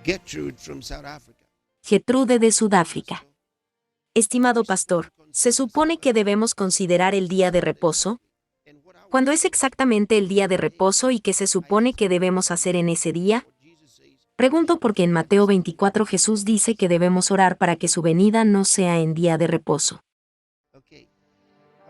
Gertrude from South Africa. Gertrude de Sudáfrica. Estimado pastor, ¿se supone que debemos considerar el día de reposo? ¿Cuándo es exactamente el día de reposo y qué se supone que debemos hacer en ese día? Pregunto porque en Mateo 24 Jesús dice que debemos orar para que su venida no sea en día de reposo. Okay.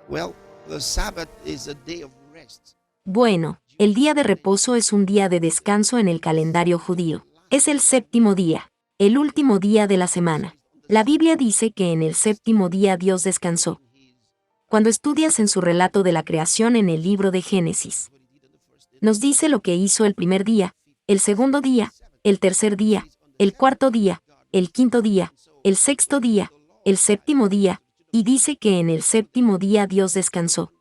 Well, the Sabbath is a day of rest. Bueno, el día de reposo es un día de descanso en el calendario judío. Es el séptimo día, el último día de la semana. La Biblia dice que en el séptimo día Dios descansó. Cuando estudias en su relato de la creación en el libro de Génesis, nos dice lo que hizo el primer día, el segundo día, el tercer día, el cuarto día, el quinto día, el sexto día, el séptimo día, y dice que en el séptimo día Dios descansó.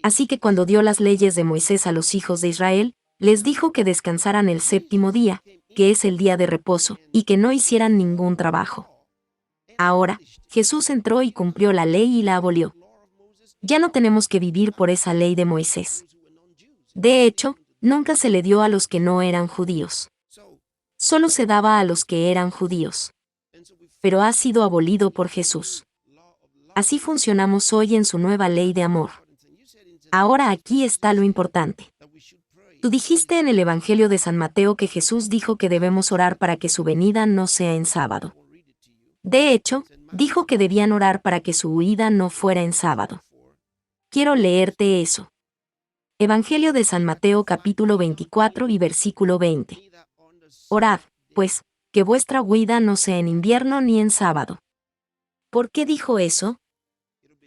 Así que cuando dio las leyes de Moisés a los hijos de Israel, les dijo que descansaran el séptimo día, que es el día de reposo, y que no hicieran ningún trabajo. Ahora, Jesús entró y cumplió la ley y la abolió. Ya no tenemos que vivir por esa ley de Moisés. De hecho, nunca se le dio a los que no eran judíos. Solo se daba a los que eran judíos. Pero ha sido abolido por Jesús. Así funcionamos hoy en su nueva ley de amor. Ahora aquí está lo importante. Tú dijiste en el Evangelio de San Mateo que Jesús dijo que debemos orar para que su venida no sea en sábado. De hecho, dijo que debían orar para que su huida no fuera en sábado. Quiero leerte eso. Evangelio de San Mateo capítulo 24 y versículo 20. Orad, pues, que vuestra huida no sea en invierno ni en sábado. ¿Por qué dijo eso?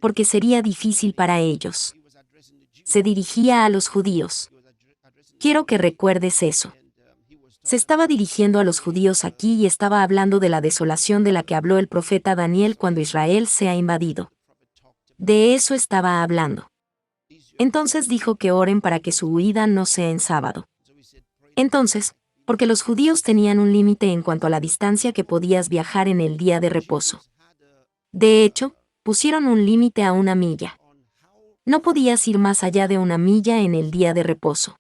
Porque sería difícil para ellos. Se dirigía a los judíos. Quiero que recuerdes eso. Se estaba dirigiendo a los judíos aquí y estaba hablando de la desolación de la que habló el profeta Daniel cuando Israel sea invadido. De eso estaba hablando. Entonces dijo que oren para que su huida no sea en sábado. Entonces, porque los judíos tenían un límite en cuanto a la distancia que podías viajar en el día de reposo. De hecho, pusieron un límite a 1 milla. No podías ir más allá de 1 milla en el día de reposo.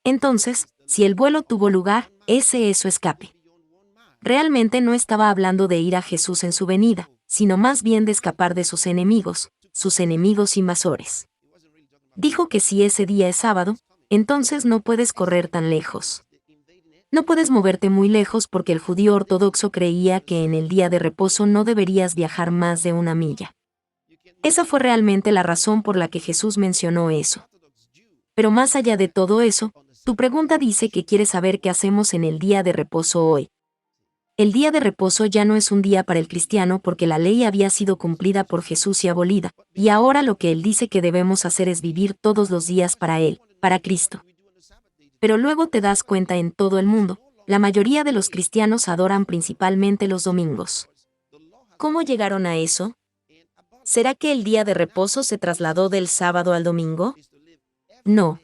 Entonces, si el vuelo tuvo lugar, ese es su escape. Realmente no estaba hablando de ir a Jesús en su venida, sino más bien de escapar de sus enemigos invasores. Dijo que si ese día es sábado, entonces no puedes correr tan lejos. No puedes moverte muy lejos porque el judío ortodoxo creía que en el día de reposo no deberías viajar más de 1 milla. Esa fue realmente la razón por la que Jesús mencionó eso. Pero más allá de todo eso, tu pregunta dice que quieres saber qué hacemos en el día de reposo hoy. El día de reposo ya no es un día para el cristiano porque la ley había sido cumplida por Jesús y abolida, y ahora lo que él dice que debemos hacer es vivir todos los días para él, para Cristo. Pero luego te das cuenta en todo el mundo, la mayoría de los cristianos adoran principalmente los domingos. ¿Cómo llegaron a eso? ¿Será que el día de reposo se trasladó del sábado al domingo? No.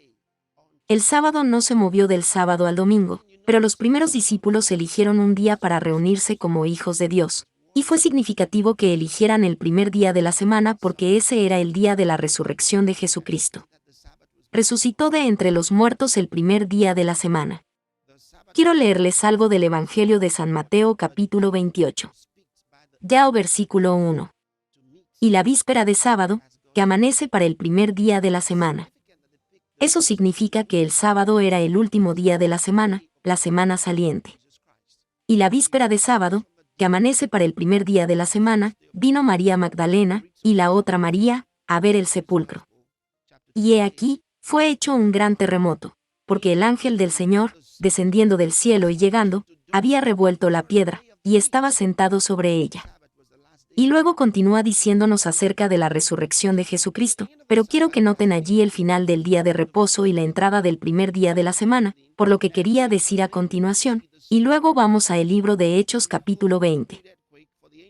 El sábado no se movió del sábado al domingo, pero los primeros discípulos eligieron un día para reunirse como hijos de Dios, y fue significativo que eligieran el primer día de la semana porque ese era el día de la resurrección de Jesucristo. Resucitó de entre los muertos el primer día de la semana. Quiero leerles algo del Evangelio de San Mateo capítulo 28. Versículo 1. Y la víspera de sábado, que amanece para el primer día de la semana. Eso significa que el sábado era el último día de la semana saliente. Y la víspera de sábado, que amanece para el primer día de la semana, vino María Magdalena, y la otra María, a ver el sepulcro. Y he aquí, fue hecho un gran terremoto, porque el ángel del Señor, descendiendo del cielo y llegando, había revuelto la piedra, y estaba sentado sobre ella. Y luego continúa diciéndonos acerca de la resurrección de Jesucristo, pero quiero que noten allí el final del día de reposo y la entrada del primer día de la semana, por lo que quería decir a continuación, y luego vamos a el libro de Hechos capítulo 20.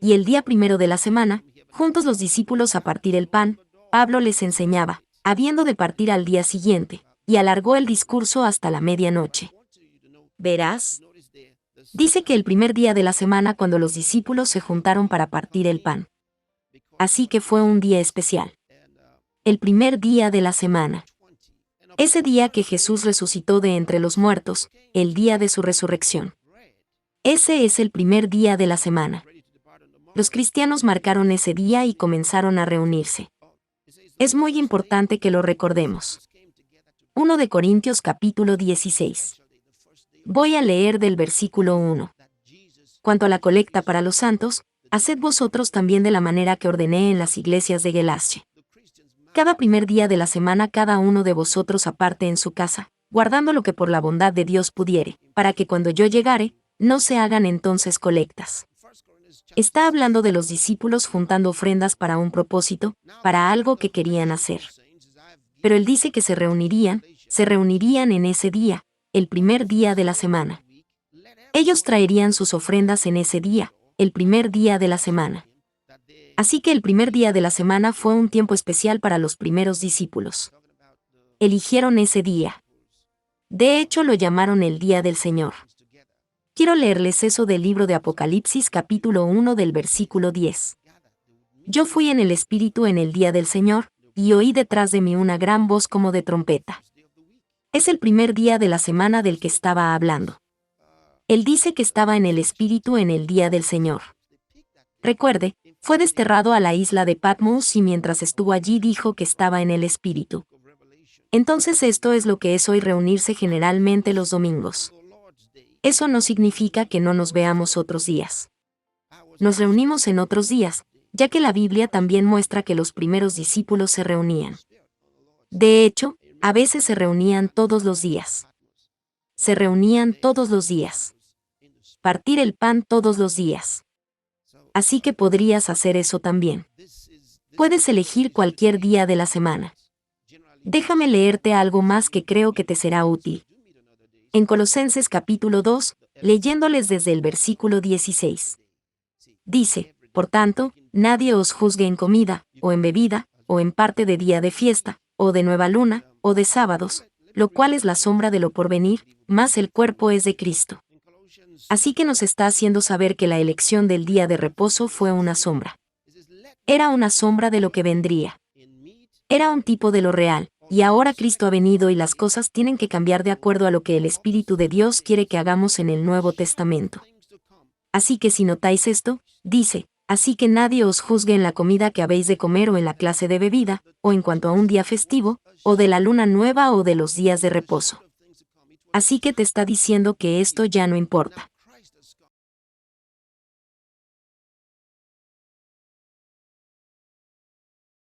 Y el día primero de la semana, juntos los discípulos a partir el pan, Pablo les enseñaba, habiendo de partir al día siguiente, y alargó el discurso hasta la medianoche. Verás, dice que el primer día de la semana cuando los discípulos se juntaron para partir el pan. Así que fue un día especial. El primer día de la semana. Ese día que Jesús resucitó de entre los muertos, el día de su resurrección. Ese es el primer día de la semana. Los cristianos marcaron ese día y comenzaron a reunirse. Es muy importante que lo recordemos. 1 de Corintios capítulo 16. Voy a leer del versículo 1. Cuanto a la colecta para los santos, haced vosotros también de la manera que ordené en las iglesias de Galacia. Cada primer día de la semana cada uno de vosotros aparte en su casa, guardando lo que por la bondad de Dios pudiere, para que cuando yo llegare, no se hagan entonces colectas. Está hablando de los discípulos juntando ofrendas para un propósito, para algo que querían hacer. Pero él dice que se reunirían en ese día, el primer día de la semana. Ellos traerían sus ofrendas en ese día, el primer día de la semana. Así que el primer día de la semana fue un tiempo especial para los primeros discípulos. Eligieron ese día. De hecho, lo llamaron el Día del Señor. Quiero leerles eso del libro de Apocalipsis capítulo 1 del versículo 10. Yo fui en el Espíritu en el día del Señor, y oí detrás de mí una gran voz como de trompeta. Es el primer día de la semana del que estaba hablando. Él dice que estaba en el Espíritu en el día del Señor. Recuerde, fue desterrado a la isla de Patmos y mientras estuvo allí dijo que estaba en el Espíritu. Entonces esto es lo que es hoy reunirse generalmente los domingos. Eso no significa que no nos veamos otros días. Nos reunimos en otros días, ya que la Biblia también muestra que los primeros discípulos se reunían. De hecho, a veces se reunían todos los días. Se reunían todos los días. Partir el pan todos los días. Así que podrías hacer eso también. Puedes elegir cualquier día de la semana. Déjame leerte algo más que creo que te será útil. En Colosenses capítulo 2, leyéndoles desde el versículo 16. Dice, por tanto, nadie os juzgue en comida, o en bebida, o en parte de día de fiesta, o de nueva luna, o de sábados, lo cual es la sombra de lo porvenir, mas el cuerpo es de Cristo. Así que nos está haciendo saber que la elección del día de reposo fue una sombra. Era una sombra de lo que vendría. Era un tipo de lo real, y ahora Cristo ha venido y las cosas tienen que cambiar de acuerdo a lo que el Espíritu de Dios quiere que hagamos en el Nuevo Testamento. Así que si notáis esto, dice, así que nadie os juzgue en la comida que habéis de comer o en la clase de bebida, o en cuanto a un día festivo, o de la luna nueva o de los días de reposo. Así que te está diciendo que esto ya no importa.